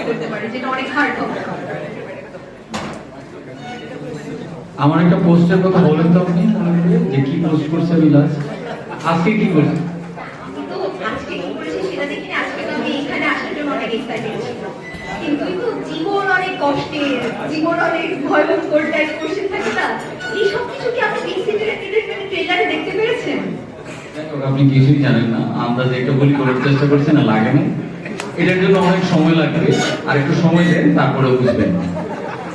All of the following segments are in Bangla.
করতে পারে, যেটা অনেক হার্ড হবে। আমার একটা পোস্টের কথা বলেন তো আপনি, যে কি পোস্ট করছে বিলাস, আজকে কি করছে? কিন্তু আজকে কি করেছি সেটা দেখিনি, আজকে তো আমি এখানে আসার জন্য অনেক এক্সাইটেড ছিলাম। কিন্তু জীবন অনেক কষ্টের, জীবন অনেক ভয়ঙ্কর টাইপ কোশ্চেন থাকে না, এই সব কিছু কি আপনি বিগ সিটি এন্টারটেইনমেন্টের ট্রেলারে দেখতে পেরেছেন? আপনি কিছুই জানেন না, আমরা যে একটা বলি করার চেষ্টা করছি না, লাগে না, এটার জন্য অনেক সময় লাগবে, আর একটু সময় দেন তারপরে বুঝবেন।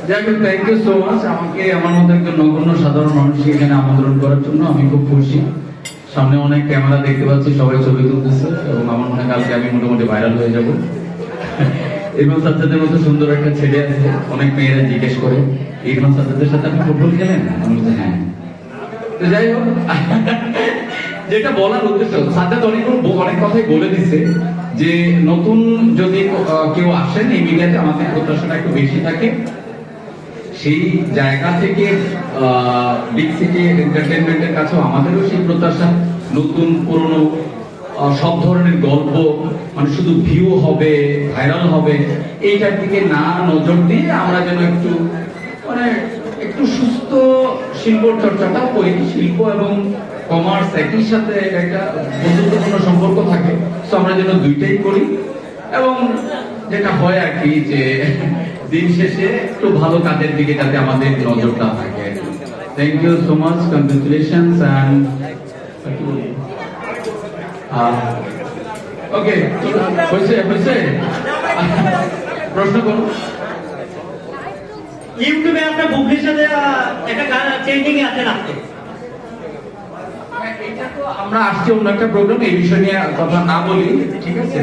যাই হোক, থ্যাংক ইউ সো মাচ আমাকে আমার মতো একজন নগণ্য সাধারণ মানুষকে এখানে আমন্ত্রণ করার জন্য। আমি খুব খুশি। সামনে অনেক ক্যামেরা দেখতে পাচ্ছি, সবাই ছবি তুলতেছে, এবং আমার মনে হয় কালকে আমি মোটামুটি ভাইরাল হয়ে যাব। ইরফান সাজ্জাদের মতো সুন্দর একটা ছেলে আছে, অনেক মেয়েরা জিজ্ঞেস করে ইরফান সাজ্জাদের সাথে আপনি ফুটবল খেলেন? আমি বলছি হ্যাঁ। তো যাই হোক, যেটা বলার উদ্দেশ্য, সাজ্জাদ অনেক কথাই বলে দিচ্ছে যে নতুন যদি কেউ আসেন এই মিডিয়াতে, আমাদের প্রত্যাশাটা একটু বেশি থাকে। সেই জায়গা থেকে বিগ সিটি এন্টারটেইনমেন্টের কাছেও আমাদেরও সেই প্রত্যাশা, নতুন পুরনো সব ধরনের গল্প, মানে শুধু ভিউ হবে, ভাইরাল হবে, এইটার দিকে না নজর দিয়ে আমরা যেন একটু মানে একটু সুস্থ শিল্প চর্চাটা করি। শিল্প এবং কমার্স একই সাথে একটা বন্ধুত্বপূর্ণ সম্পর্ক থাকে, তো আমরা যেন দুইটাই করি। এবং যেটা হয় আর কি, যে দিন শেষে একটু ভালো কাজের দিকে যাতে আমাদের নজরটা থাকে। Thank you so much, congratulations and okay, হয়েছে হয়েছে, প্রশ্ন করুন। ইউটিউবে আপনার বুবলির সাথে একটা গান ট্রেন্ডিং এ আছে নাচতে। আমরা আসছি অন্য একটা প্রোগ্রাম, এই বিষয় নিয়ে কথা না বলি, ঠিক আছে?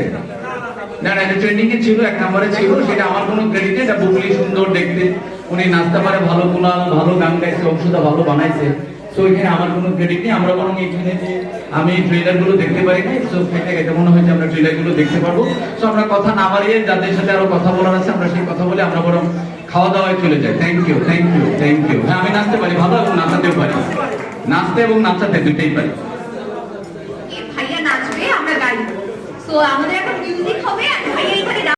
না না, এটা ট্রেন্ডিং এ ছিল, এক নম্বরে ছিল, সেটা আমার কোনো ক্রেডিট নেই। এটা বুবলি সুন্দর দেখতে, উনি নাচতে পারে ভালো, কুনাল ভালো গান গাইছে, অংশটা ভালো বানাইছে, তো এখানে আমার কোনো ক্রেডিট নেই। আমরা বরং এখানে যে আমি ট্রেলার গুলো দেখতে পারি না, সো এটা মনে হয় যে আমরা ট্রেলার গুলো দেখতে পারবো। তো আমরা কথা না বাড়িয়ে যাদের সাথে আরো কথা বলার আছে আমরা সেই কথা বলে আমরা বরং খাওয়া দাওয়ায় চলে যাই। Thank you, thank you, thank you. হ্যাঁ, আমি নাচতে পারি ভালো, এবং নাচাতেও পারি, নাচতে এবং নাচাতে দুইটাই পারি। ভাইয়া নাচবে, আমরা গাইবো। সো আমাদের একটা মিউজিক হবে, আর ভাইয়া এখানে